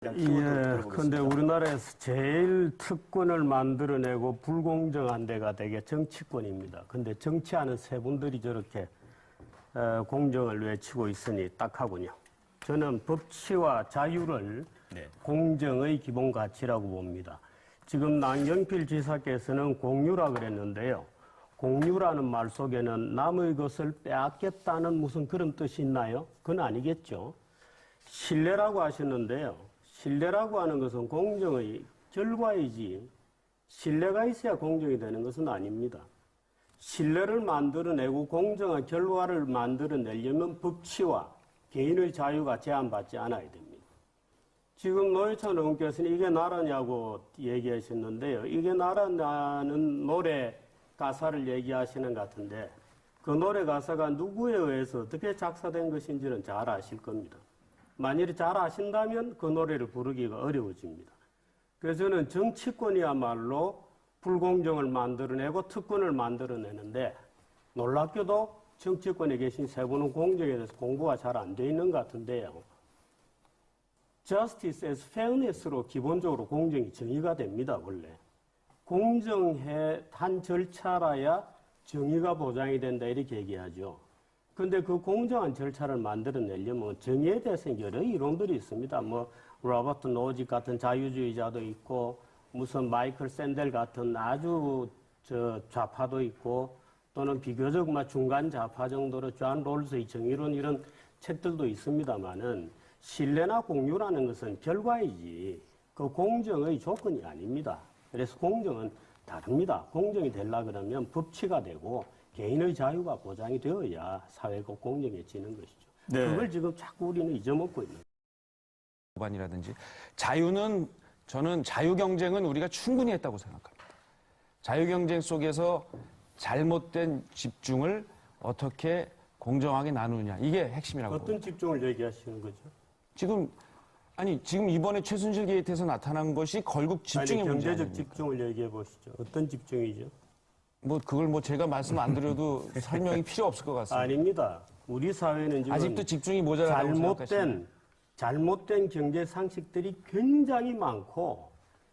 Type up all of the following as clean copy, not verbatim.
예, 근데 우리나라에서 제일 특권을 만들어내고 불공정한 데가 되게 정치권입니다. 근데 정치하는 세 분들이 저렇게 공정을 외치고 있으니 딱하군요. 저는 법치와 자유를 공정의 기본 가치라고 봅니다. 지금 남경필 지사께서는 공유라 그랬는데요. 공유라는 말 속에는 남의 것을 빼앗겠다는 무슨 그런 뜻이 있나요? 그건 아니겠죠. 신뢰라고 하셨는데요. 신뢰라고 하는 것은 공정의 결과이지 신뢰가 있어야 공정이 되는 것은 아닙니다. 신뢰를 만들어내고 공정한 결과를 만들어내려면 법치와 개인의 자유가 제한받지 않아야 됩니다. 지금 노회찬 의원께서는 이게 나라냐고 얘기하셨는데요. 이게 나라냐는 노래 가사를 얘기하시는 것 같은데 그 노래 가사가 누구에 의해서 어떻게 작사된 것인지는 잘 아실 겁니다. 만일에 잘 아신다면 그 노래를 부르기가 어려워집니다. 그래서 저는 정치권이야말로 불공정을 만들어내고 특권을 만들어내는데 놀랍게도 정치권에 계신 세 분은 공정에 대해서 공부가 잘 안 돼 있는 것 같은데요. Justice as fairness로 기본적으로 공정이 정의가 됩니다, 원래. 공정해 한 절차라야 정의가 보장이 된다 이렇게 얘기하죠. 근데 그 공정한 절차를 만들어내려면 정의에 대해서 여러 이론들이 있습니다. 뭐 로버트 노지 같은 자유주의자도 있고 무슨 마이클 샌델 같은 아주 좌파도 있고 또는 비교적 중간 좌파 정도로 존 롤스의 정의론 이런 책들도 있습니다만은 신뢰나 공유라는 것은 결과이지 그 공정의 조건이 아닙니다. 그래서 공정은 다릅니다. 공정이 되려 그러면 법치가 되고 개인의 자유가 보장이 되어야 사회가 공정해지는 것이죠. 네. 그걸 지금 자꾸 우리는 잊어먹고 있는 거예요. 이라든지 자유는 저는 자유경쟁은 우리가 충분히 했다고 생각합니다. 자유경쟁 속에서 잘못된 집중을 어떻게 공정하게 나누느냐 이게 핵심이라고 어떤 봅니다. 집중을 얘기하시는 거죠? 지금 이번에 최순실 게이트에서 나타난 것이 결국 집중의 문제 아닙니까? 경제적 집중을 얘기해 보시죠. 어떤 집중이죠? 그걸 제가 말씀 안 드려도 설명이 필요 없을 것 같습니다. 아닙니다. 우리 사회는 지금 아직도 집중이 모자라다고 생각하시나요? 잘못된 경제 상식들이 굉장히 많고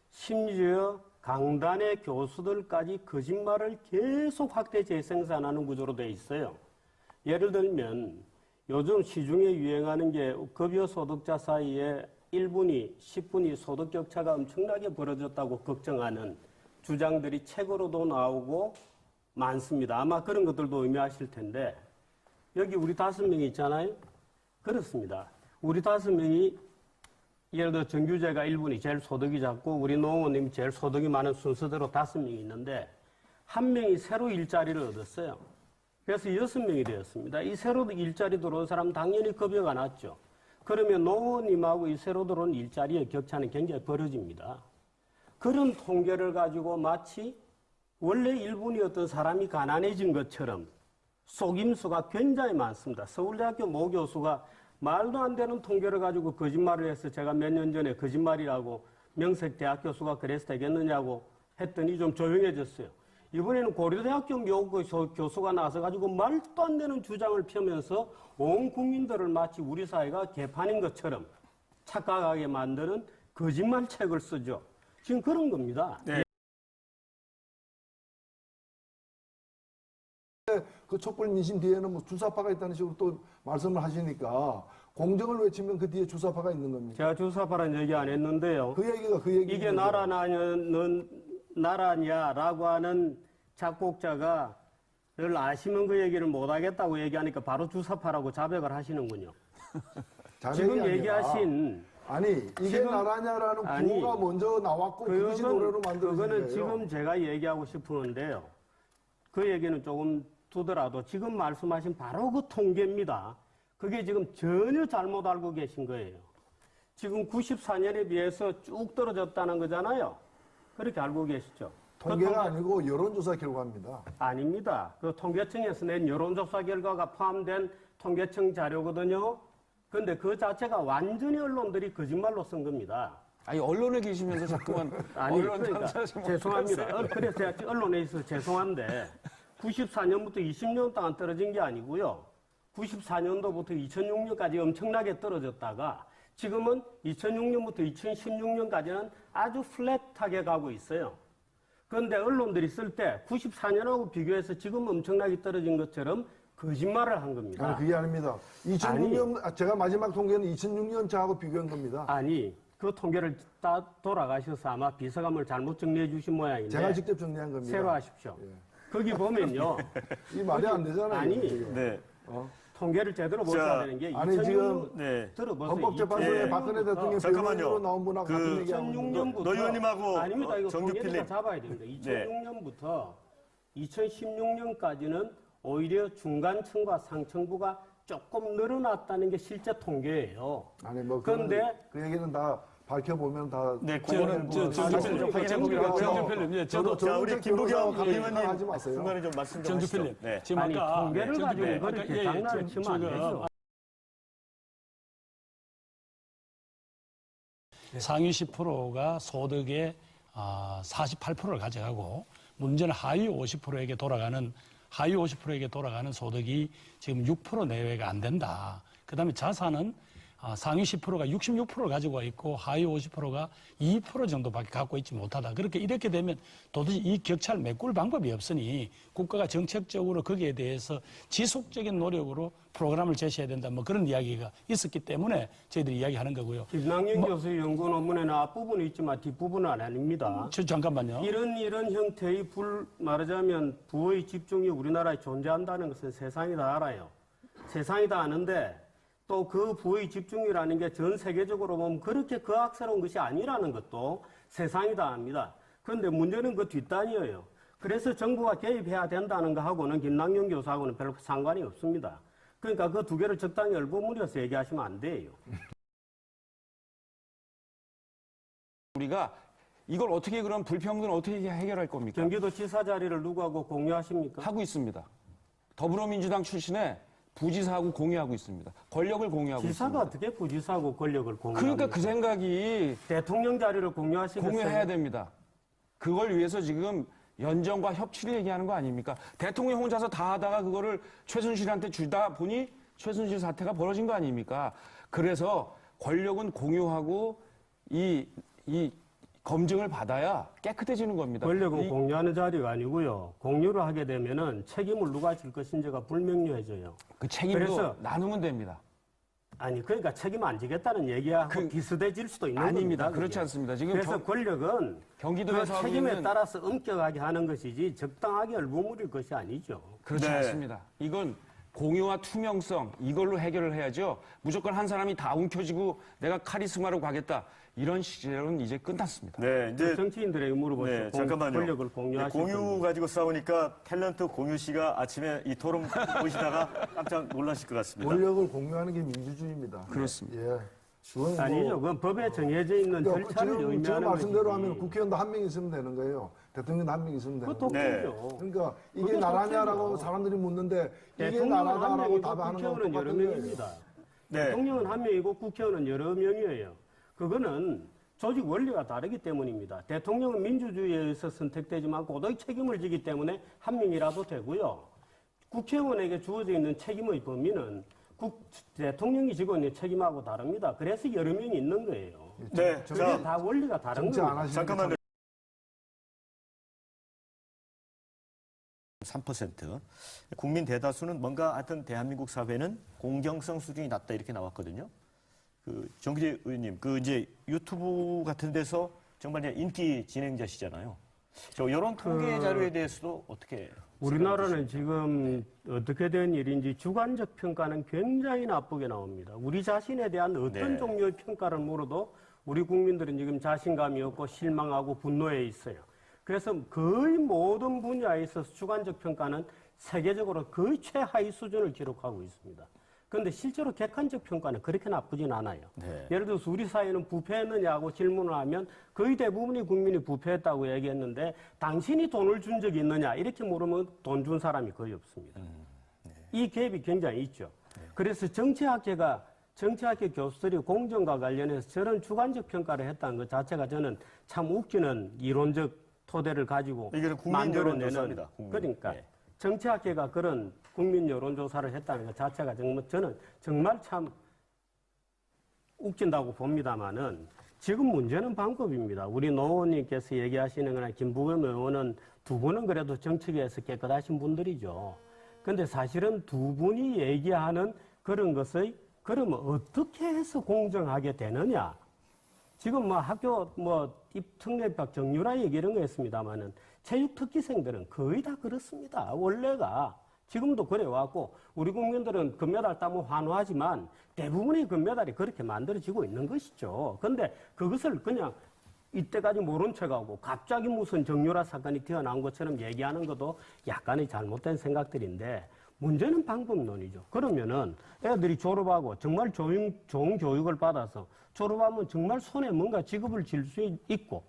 심지어 강단의 교수들까지 거짓말을 계속 확대 재생산하는 구조로 돼 있어요. 예를 들면 요즘 시중에 유행하는 게 급여 소득자 사이에 1분위, 10분위 소득 격차가 엄청나게 벌어졌다고 걱정하는 주장들이 책으로도 나오고 많습니다. 아마 그런 것들도 의미하실 텐데 여기 우리 5명이 있잖아요. 그렇습니다. 우리 5명이 예를 들어 정규제가 1분이 제일 소득이 작고 우리 노원님이 제일 소득이 많은 순서대로 5명이 있는데 한 명이 새로 일자리를 얻었어요. 그래서 6명이 되었습니다. 이 새로 일자리 들어온 사람은 당연히 급여가 낮죠. 그러면 노원님하고 이 새로 들어온 일자리의 격차는 굉장히 벌어집니다. 그런 통계를 가지고 마치 원래 1분이었던 사람이 가난해진 것처럼 속임수가 굉장히 많습니다. 서울대학교 모 교수가 말도 안 되는 통계를 가지고 거짓말을 해서 제가 몇 년 전에 거짓말이라고 명색대학 교수가 그래서 되겠느냐고 했더니 좀 조용해졌어요. 이번에는 고려대학교 모 교수가 나서 가지고 말도 안 되는 주장을 펴면서 온 국민들을 마치 우리 사회가 개판인 것처럼 착각하게 만드는 거짓말 책을 쓰죠. 지금 그런 겁니다. 네. 그 촛불 민심 뒤에는 주사파가 있다는 식으로 또 말씀을 하시니까 공정을 외치면 그 뒤에 주사파가 있는 겁니다. 제가 주사파라는 얘기 안 했는데요. 그 얘기. 이게 나라냐라고 하는 작곡자가 늘 아시면 그 얘기를 못 하겠다고 얘기하니까 바로 주사파라고 자백을 하시는군요. 지금 얘기하신 이게 나라냐라는 구호가 먼저 나왔고 그것이 노래로 만들어진 거예요. 그거는 지금 제가 얘기하고 싶은데요. 그 얘기는 조금 두더라도 지금 말씀하신 바로 그 통계입니다. 그게 지금 전혀 잘못 알고 계신 거예요. 지금 94년에 비해서 쭉 떨어졌다는 거잖아요. 그렇게 알고 계시죠? 통계가 아니고 여론조사 결과입니다. 아닙니다. 그 통계청에서 낸 여론조사 결과가 포함된 통계청 자료거든요. 그런데 그 자체가 완전히 언론들이 거짓말로 쓴 겁니다. 언론에 계시면서 자꾸만 죄송합니다. 그래서 제가 언론에 있어서 죄송한데 94년부터 20년 동안 떨어진 게 아니고요. 94년도부터 2006년까지 엄청나게 떨어졌다가 지금은 2006년부터 2016년까지는 아주 플랫하게 가고 있어요. 그런데 언론들이 쓸 때 94년하고 비교해서 지금 엄청나게 떨어진 것처럼 거짓말을 한 겁니다. 아니, 그게 아닙니다. 2006년, 제가 마지막 통계는 2006년 차하고 비교한 겁니다. 아니, 그 통계를 따 돌아가셔서 아마 비서관을 잘못 정리해 주신 모양인데 제가 직접 정리한 겁니다. 새로 하십시오. 예. 거기 보면요. 이 말이 안 되잖아요. 아니, 이게. 네. 통계를 제대로 못 자, 써야 되는 게 아니, 2006년 지금 네. 들어보세요. 헌법재판소에 네. 박근혜 대통령 잠깐만요. 변호인으로 나온 분하고 같은 얘기하고 있는데 2006년부터 노 의원님하고 아닙니다. 이거 통계를 다 정규필님. 잡아야 됩니다. 2006년부터 2016년까지는 오히려 중간층과 상층부가 조금 늘어났다는 게 실제 통계예요. 아니 뭐 그런데 그 얘기는 다 밝혀보면 다 네, 그거는 사실 좀 확인해 보기로 하고요. 정주필님, 예, 저도 자, 우리 김부겸 하지 의원님 마세요. 중간에 좀 말씀 좀 하시죠. 정주필님, 네. 지금 아니 아까 통계를 네, 가지고 정주필님, 그렇게 아까, 예, 장난을 치면 안 되죠. 상위 10%가 소득의 48%를 가져가고 문제는 하위 50%에게 돌아가는 소득이 지금 6% 내외가 안 된다. 그다음에 자산은 상위 10%가 66%를 가지고 있고 하위 50%가 2% 정도밖에 갖고 있지 못하다. 이렇게 되면 도대체 이 격차를 메꿀 방법이 없으니 국가가 정책적으로 거기에 대해서 지속적인 노력으로 프로그램을 제시해야 된다. 뭐 그런 이야기가 있었기 때문에 저희들이 이야기하는 거고요. 김남영 교수 연구 논문에는 앞부분이 있지만 뒷부분은 아닙니다. 잠깐만요. 이런 형태의 말하자면 부의 집중이 우리나라에 존재한다는 것은 세상이 다 알아요. 세상이 다 아는데 또 그 부의 집중이라는 게 전 세계적으로 보면 그렇게 거악스러운 것이 아니라는 것도 세상이 다 압니다. 그런데 문제는 그 뒷단이에요. 그래서 정부가 개입해야 된다는 거하고는 김남영 교수하고는 별로 상관이 없습니다. 그러니까 그 두 개를 적당히 얼버무려서 얘기하시면 안 돼요. 우리가 이걸 어떻게 그럼 불평등을 어떻게 해결할 겁니까? 경기도지사 자리를 누구하고 공유하십니까? 하고 있습니다. 더불어민주당 출신의 부지사하고 공유하고 있습니다. 권력을 공유하고 지사가 있습니다. 어떻게 부지사하고 권력을 공유합니까? 그러니까 그 생각이 대통령 자리를 공유하시겠어요? 공유해야 됩니다. 그걸 위해서 지금 연정과 협치를 얘기하는 거 아닙니까? 대통령 혼자서 다 하다가 그거를 최순실한테 주다 보니 최순실 사태가 벌어진 거 아닙니까? 그래서 권력은 공유하고 이 검증을 받아야 깨끗해지는 겁니다. 권력은 공유하는 자리가 아니고요. 공유를 하게 되면은 책임을 누가 질 것인지가 불명료해져요. 그 책임도 그래서- 나누면 됩니다. 아니 그러니까 책임 안 지겠다는 얘기하고 비슷해질 수도 있는 아닙니다. 겁니다. 그렇지 그게. 않습니다. 지금 그래서 권력은 경기도에서 그 하고 책임에 있는- 따라서 엄격하게 하는 것이지 적당하게 얼버무릴 것이 아니죠. 그렇지 네. 않습니다. 이건 공유와 투명성 이걸로 해결을 해야죠. 무조건 한 사람이 다 움켜쥐고 내가 카리스마로 가겠다. 이런 시절은 이제 끝났습니다. 네, 이제 정치인들에게 물어보시죠. 네, 잠깐만요. 권력을 공유하실 공유 겁니다. 가지고 싸우니까 탤런트 공유 씨가 아침에 이 토론 보시다가 깜짝 놀라실 것 같습니다. 권력을 공유하는 게 민주주의입니다. 그렇습니다. 예. 그건 뭐- 아니죠. 그건 법에 정해져 있는 그러니까 절차를 지금 의미하는 말씀대로 것이지. 하면 국회의원도 한 명 있으면 되는 거예요. 대통령도 한 명 있으면 되는 그거 거예요. 네. 독재죠. 그러니까 이게 그게 나라냐라고 독재죠. 사람들이 묻는데 이게 대통령은 한 나라다라고 명이고 답하는 건 국회의원은 여러 똑같은 거예요. 명입니다. 네. 대통령은 한 명이고 국회의원은 여러 명이에요. 그거는 조직 원리가 다르기 때문입니다. 대통령은 민주주의에 의해서 선택되지만 고도의 책임을 지기 때문에 한 명이라도 되고요. 국회의원에게 주어져 있는 책임의 범위는 대통령이 지고 있는 책임하고 다릅니다. 그래서 여러 명이 있는 거예요. 네, 그게 자, 다 원리가 다른 정치 안 겁니다. 하시는 잠깐만요. 3%. 국민 대다수는 뭔가 하여튼 대한민국 사회는 공정성 수준이 낮다 이렇게 나왔거든요. 그 정기재 의원님, 그 이제 유튜브 같은 데서 정말 그냥 인기 진행자시잖아요. 저 이런 통계 자료에 대해서도 어떻게 우리나라는 지금 어떻게 된 일인지 주관적 평가는 굉장히 나쁘게 나옵니다. 우리 자신에 대한 어떤 네. 종류의 평가를 물어도 우리 국민들은 지금 자신감이 없고 실망하고 분노해 있어요. 그래서 거의 모든 분야에 있어서 주관적 평가는 세계적으로 거의 최하위 수준을 기록하고 있습니다. 그런데 실제로 객관적 평가는 그렇게 나쁘진 않아요. 네. 예를 들어서 우리 사회는 부패했느냐고 질문을 하면 거의 대부분의 국민이 부패했다고 얘기했는데 당신이 돈을 준 적이 있느냐 이렇게 물으면 돈 준 사람이 거의 없습니다. 이 갭이 굉장히 있죠. 그래서 정치학계 교수들이 공정과 관련해서 저런 주관적 평가를 했다는 것 자체가 저는 참 웃기는 이론적 토대를 가지고 이거는 국민 만들어내는 여론조사입니다. 국민. 그러니까 네. 정치학계가 그런 국민 여론조사를 했다는 것 자체가 저는 정말 참 웃긴다고 봅니다만은 지금 문제는 방법입니다. 우리 노 의원님께서 얘기하시는 거나 김부겸 의원은 두 분은 그래도 정치계에서 깨끗하신 분들이죠. 근데 사실은 두 분이 얘기하는 그런 것의 그러면 어떻게 해서 공정하게 되느냐? 지금 뭐 학교 입특례법 정유라 얘기 이런 거 했습니다만은 체육특기생들은 거의 다 그렇습니다. 원래가 지금도 그래왔고 우리 국민들은 금메달 따면 환호하지만 대부분의 금메달이 그렇게 만들어지고 있는 것이죠. 근데 그것을 그냥 이때까지 모른 척하고 갑자기 무슨 정유라 사건이 튀어나온 것처럼 얘기하는 것도 약간의 잘못된 생각들인데 문제는 방법론이죠. 그러면은 애들이 졸업하고 정말 좋은 교육을 받아서 졸업하면 정말 손에 뭔가 직업을 질 수 있고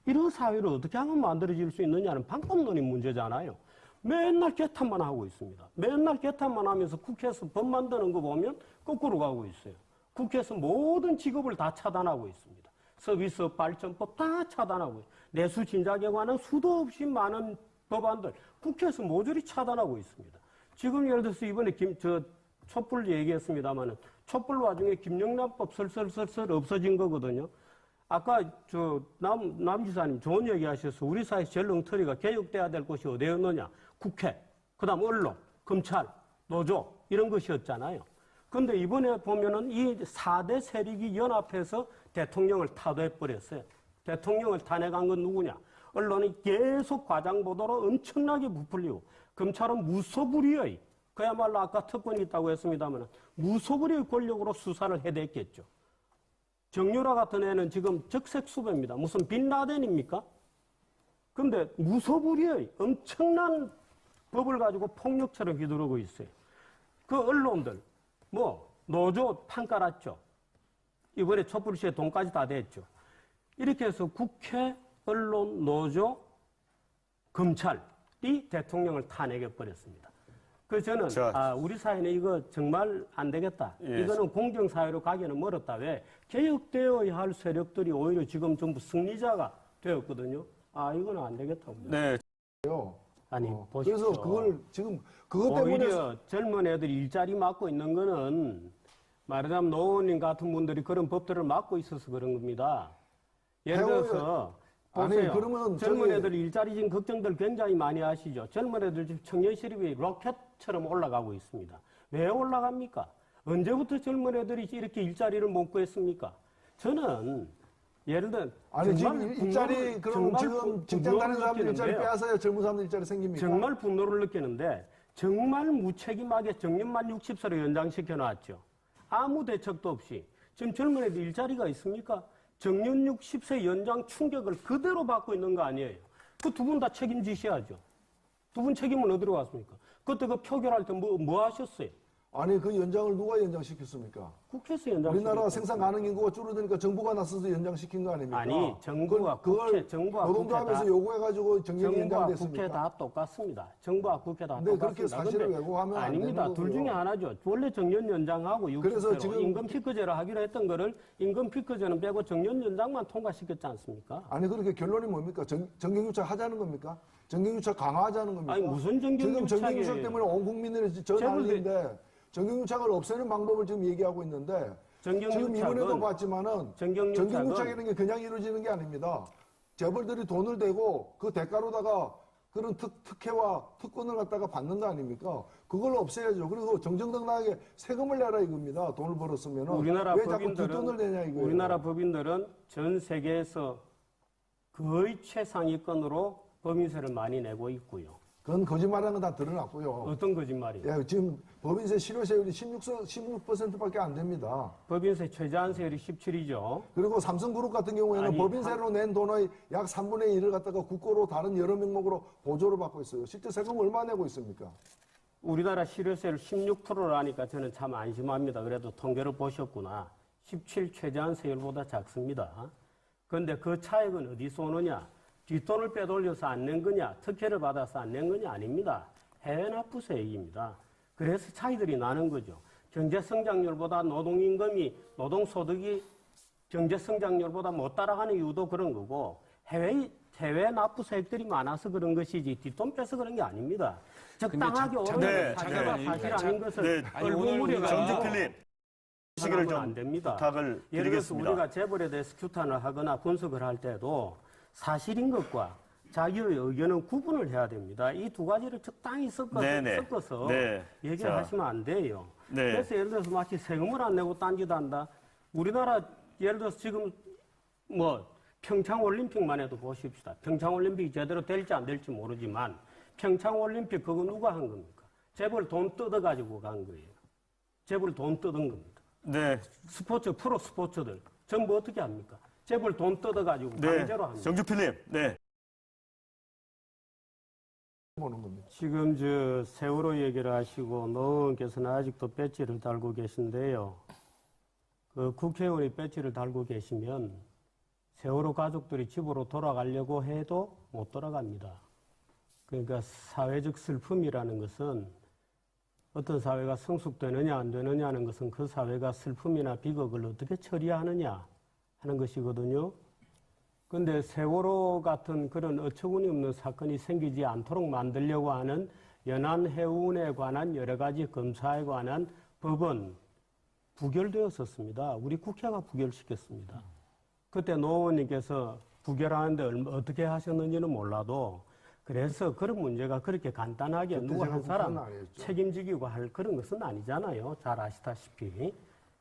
이런 사회를 어떻게 하면 만들어질 수 있느냐는 방법론이 문제잖아요. 맨날 개탄만 하고 있습니다. 맨날 개탄만 하면서 국회에서 법 만드는 거 보면 거꾸로 가고 있어요. 국회에서 모든 직업을 다 차단하고 있습니다. 서비스업 발전법 다 차단하고 있어요. 내수 진작에 관한 수도 없이 많은 법안들 국회에서 모조리 차단하고 있습니다. 지금 예를 들어서 이번에 촛불 얘기했습니다만은 촛불 와중에 김영란법 설설설설 없어진 거거든요. 아까 남 지사님 좋은 얘기 하셔서 우리 사회 제일 엉터리가 개혁돼야 될 곳이 어디였느냐? 국회, 그다음 언론, 검찰, 노조 이런 것이었잖아요. 그런데 이번에 보면은 이 4대 세력이 연합해서 대통령을 타도해버렸어요. 대통령을 탄핵한 건 누구냐? 언론이 계속 과장 보도로 엄청나게 부풀리고 검찰은 무소불위의 그야말로 아까 특권이 있다고 했습니다만 무소불위의 권력으로 수사를 해댔겠죠. 정유라 같은 애는 지금 적색수배입니다. 무슨 빈라덴입니까? 근데 무소불위의 엄청난 법을 가지고 폭력처럼 휘두르고 있어요. 그 언론들, 노조 판 깔았죠. 이번에 촛불시에 돈까지 다 댔죠. 이렇게 해서 국회, 언론, 노조, 검찰이 대통령을 탄핵해버렸습니다. 그래서 저는 우리 사회는 이거 정말 안 되겠다. 예. 이거는 공정사회로 가기는 멀었다. 왜? 개혁되어야 할 세력들이 오히려 지금 전부 승리자가 되었거든요. 이거는 안 되겠다고. 네. 아니, 보십시오. 그래서 그걸 지금 그것 때문에 오히려 젊은 애들이 일자리 맡고 있는 거는 말하자면 노 의원님 같은 분들이 그런 법들을 맡고 있어서 그런 겁니다. 예를 들어서 보세요. 그러면 젊은 애들 일자리 지금 걱정들 굉장히 많이 하시죠. 젊은 애들 지금 청년 실업이 로켓처럼 올라가고 있습니다. 왜 올라갑니까? 언제부터 젊은 애들이 이렇게 일자리를 못 구했습니까? 저는 예를 들어 지금 일자리 그럼 지금 직장 다니는 사람들 일자리 빼앗아야 젊은 사람들 일자리 생깁니까? 정말 분노를 느끼는데 정말 무책임하게 정년만 60세로 연장시켜 놨죠. 아무 대책도 없이 지금 젊은 애들 일자리가 있습니까? 정년 60세 연장 충격을 그대로 받고 있는 거 아니에요. 그 두 분 다 책임지셔야죠. 두 분 책임은 어디로 갔습니까? 그때 그 표결할 때 뭐 하셨어요? 아니 그 연장을 누가 연장시켰습니까? 국회에서 연장시켰어요. 우리나라 생산 가능 인구가 줄어드니까 정부가 나서서 연장시킨 거 아닙니까? 아니 정부와 국회, 정부와 노동조합에서 국회 요구해가지고 정년이 정부와 연장됐습니까? 국회 다 똑같습니다. 정부와 국회 다 근데 똑같습니다. 그렇게 사실을 근데 왜곡하면 안 아닙니다. 되는 둘 거고요. 중에 하나죠. 원래 정년 연장하고 그래서 60세로 지금 임금 피크제를 하기로 했던 거를 임금 피크제는 빼고 정년 연장만 통과시켰지 않습니까? 아니 그렇게 결론이 뭡니까? 정경유착 하자는 겁니까? 정경유착 강화하자는 겁니까? 아니, 무슨 정경유착이에요? 지금 정경유착 때문에 온 국민들이 저 난리인데 정경유착을 없애는 방법을 지금 얘기하고 있는데 지금 이번에도 봤지만은 정경유착이라는 게 그냥 이루어지는 게 아닙니다. 재벌들이 돈을 대고 그 대가로다가 그런 특혜와 특권을 갖다가 받는 거 아닙니까? 그걸 없애야죠. 그리고 정정당당하게 세금을 내라 이겁니다. 돈을 벌었으면 왜 자꾸 뒷돈을 내냐 이거예요. 우리나라 법인들은 전 세계에서 거의 최상위권으로 법인세를 많이 내고 있고요. 그건 거짓말하는 건 다 드러났고요. 어떤 거짓말이에요? 지금 법인세 실효세율이 16%밖에 안 됩니다. 법인세 최저한세율이 17이죠. 그리고 삼성그룹 같은 경우에는 법인세로 낸 돈의 약 3분의 1을 갖다가 국고로 다른 여러 명목으로 보조를 받고 있어요. 실제 세금 얼마 내고 있습니까? 우리나라 실효세율 16%라니까 저는 참 안심합니다. 그래도 통계를 보셨구나. 17 최저한세율보다 작습니다. 그런데 그 차액은 어디서 오느냐? 뒷돈을 빼돌려서 안 낸 거냐, 특혜를 받아서 안 낸 거냐 아닙니다. 해외 납부세액입니다. 그래서 차이들이 나는 거죠. 경제성장률보다 노동임금이, 노동소득이 경제성장률보다 못 따라가는 이유도 그런 거고 해외 납부세액들이 많아서 그런 것이지 뒷돈 빼서 그런 게 아닙니다. 적당하게 오르는 사실과 사실 아닌 것을 얼굴 무려가 정주필님. 시기를 좀 안 됩니다. 부탁을 예를 들어서 드리겠습니다. 우리가 재벌에 대해서 규탄을 하거나 분석을 할 때도 사실인 것과 자기의 의견은 구분을 해야 됩니다. 이 두 가지를 적당히 섞어서 네. 얘기를 자. 하시면 안 돼요. 네. 그래서 예를 들어서 마치 세금을 안 내고 딴짓한다. 우리나라 예를 들어서 지금 뭐 평창올림픽만 해도 보십시다. 평창올림픽이 제대로 될지 안 될지 모르지만 평창올림픽 그거 누가 한 겁니까? 재벌 돈 뜯어가지고 간 거예요. 재벌 돈 뜯은 겁니다. 네. 프로 스포츠들 전부 어떻게 합니까? 재벌 돈 뜯어가지고 네. 강제로 합니다. 정주필님. 네. 보는 겁니다. 지금 저 세월호 얘기를 하시고 노원께서는 아직도 배지를 달고 계신데요. 그 국회의원이 배지를 달고 계시면 세월호 가족들이 집으로 돌아가려고 해도 못 돌아갑니다. 그러니까 사회적 슬픔이라는 것은 어떤 사회가 성숙되느냐 안 되느냐는 것은 그 사회가 슬픔이나 비극을 어떻게 처리하느냐 하는 것이거든요. 그런데 세월호 같은 그런 어처구니 없는 사건이 생기지 않도록 만들려고 하는 연안해운에 관한 여러 가지 검사에 관한 법은 부결되었었습니다. 우리 국회가 부결시켰습니다. 그때 노 의원님께서 부결하는데 어떻게 하셨는지는 몰라도 그래서 그런 문제가 그렇게 간단하게 누구 한 사람 책임지기고 할 그런 것은 아니잖아요. 잘 아시다시피.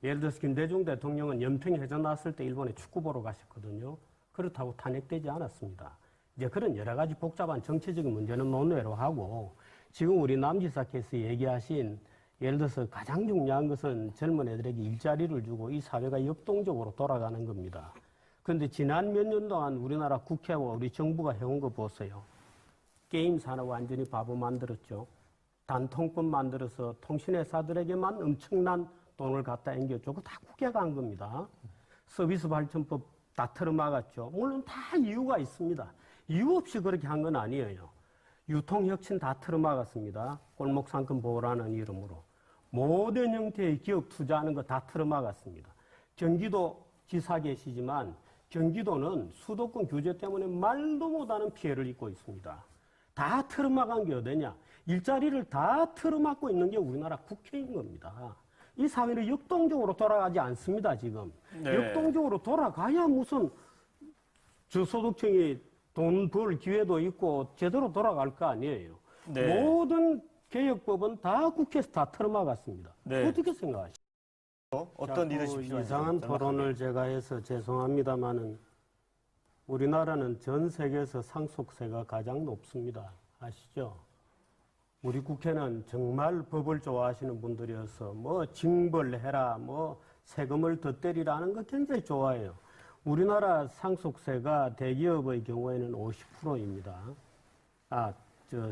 예를 들어서 김대중 대통령은 연평 해전 났을 때 일본에 축구 보러 가셨거든요. 그렇다고 탄핵되지 않았습니다. 이제 그런 여러 가지 복잡한 정치적인 문제는 논외로 하고 지금 우리 남지사께서 얘기하신 예를 들어서 가장 중요한 것은 젊은 애들에게 일자리를 주고 이 사회가 역동적으로 돌아가는 겁니다. 그런데 지난 몇 년 동안 우리나라 국회와 우리 정부가 해온 거 보세요. 게임 산업 완전히 바보 만들었죠. 단통법 만들어서 통신회사들에게만 엄청난 돈을 갖다 앵겨주고 다 국회가 한 겁니다. 서비스 발전법 다 틀어막았죠. 물론 다 이유가 있습니다. 이유 없이 그렇게 한 건 아니에요. 유통혁신 다 틀어막았습니다. 골목상권 보호라는 이름으로. 모든 형태의 기업 투자하는 거 다 틀어막았습니다. 경기도 지사 계시지만 경기도는 수도권 규제 때문에 말도 못하는 피해를 입고 있습니다. 다 틀어막은 게 어디냐? 일자리를 다 틀어막고 있는 게 우리나라 국회인 겁니다. 이 사회는 역동적으로 돌아가지 않습니다, 지금. 네. 역동적으로 돌아가야 무슨 저소득층이 돈 벌 기회도 있고 제대로 돌아갈 거 아니에요. 네. 모든 개혁법은 다 국회에서 다 틀어막았습니다. 네. 어떻게 생각하십니까? 어떤 리더십이 필요한지 이상한 정확하게. 토론을 제가 해서 죄송합니다만은 우리나라는 전 세계에서 상속세가 가장 높습니다. 아시죠? 우리 국회는 정말 법을 좋아하시는 분들이어서 뭐 징벌해라, 뭐 세금을 더 때리라는 거 굉장히 좋아해요. 우리나라 상속세가 대기업의 경우에는 50%입니다.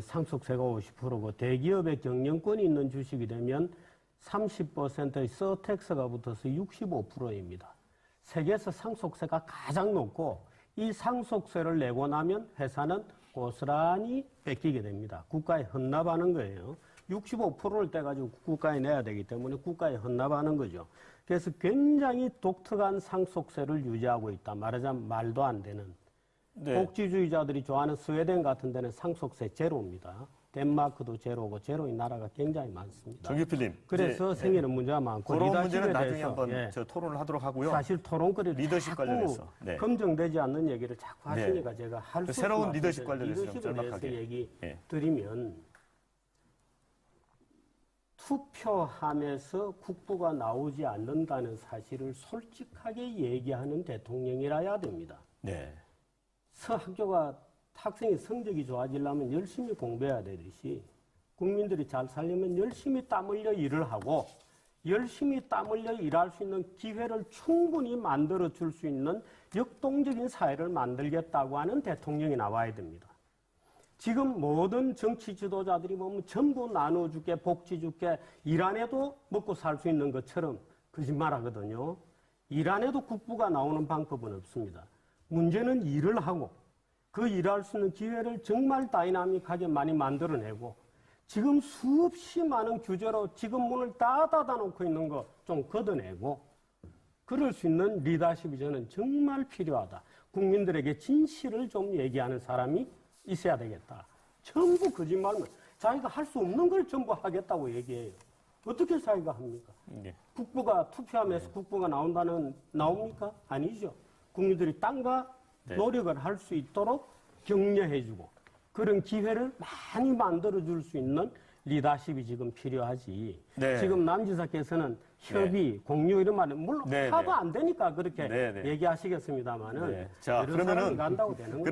상속세가 50%고 대기업의 경영권이 있는 주식이 되면 30%의 서택스가 붙어서 65%입니다. 세계에서 상속세가 가장 높고 이 상속세를 내고 나면 회사는 고스란히 뺏기게 됩니다. 국가에 헌납하는 거예요. 65%를 떼가지고 국가에 내야 되기 때문에 국가에 헌납하는 거죠. 그래서 굉장히 독특한 상속세를 유지하고 있다. 말하자면 말도 안 되는. 네. 복지주의자들이 좋아하는 스웨덴 같은 데는 상속세 제로입니다. 덴마크도 제로고 제로인 나라가 굉장히 많습니다. 정규필님. 그래서 생기는 문제가 많고 그런 리더십에 문제는 나중에 대해서, 한번 저 토론을 하도록 하고요. 사실 토론거리를 리더십 자꾸 관련해서. 네. 검증되지 않는 얘기를 자꾸 네. 하시니까 제가 할 수 새로운 리더십 관련해서 좀 리더십에 대해서 짤막하게. 얘기 예. 드리면 투표함에서 국부가 나오지 않는다는 사실을 솔직하게 얘기하는 대통령이라야 됩니다. 네. 학생이 성적이 좋아지려면 열심히 공부해야 되듯이 국민들이 잘 살려면 열심히 땀 흘려 일을 하고 열심히 땀 흘려 일할 수 있는 기회를 충분히 만들어 줄 수 있는 역동적인 사회를 만들겠다고 하는 대통령이 나와야 됩니다. 지금 모든 정치 지도자들이 보면 전부 나눠줄게, 복지 줄게, 일 안 해도 먹고 살 수 있는 것처럼 거짓말하거든요. 일 안 해도 국부가 나오는 방법은 없습니다. 문제는 일을 하고 그 일할 수 있는 기회를 정말 다이나믹하게 많이 만들어내고 지금 수없이 많은 규제로 지금 문을 다 닫아놓고 있는 거 좀 걷어내고 그럴 수 있는 리더십이 저는 정말 필요하다. 국민들에게 진실을 좀 얘기하는 사람이 있어야 되겠다. 전부 거짓말만 자기가 할 수 없는 걸 전부 하겠다고 얘기해요. 어떻게 자기가 합니까? 네. 국부가 투표하면서 국부가 나옵니까? 아니죠. 국민들이 땅과 네. 노력을 할 수 있도록 격려해주고 그런 기회를 많이 만들어줄 수 있는 리더십이 지금 필요하지. 네. 지금 남 지사께서는 협의, 공유 이런 말은 물론 네, 하도 네. 안 되니까 그렇게 네, 네. 얘기하시겠습니다. 얘기하시겠습니다만은 네. 자, 여러 사람이 간다고 되는 거예요.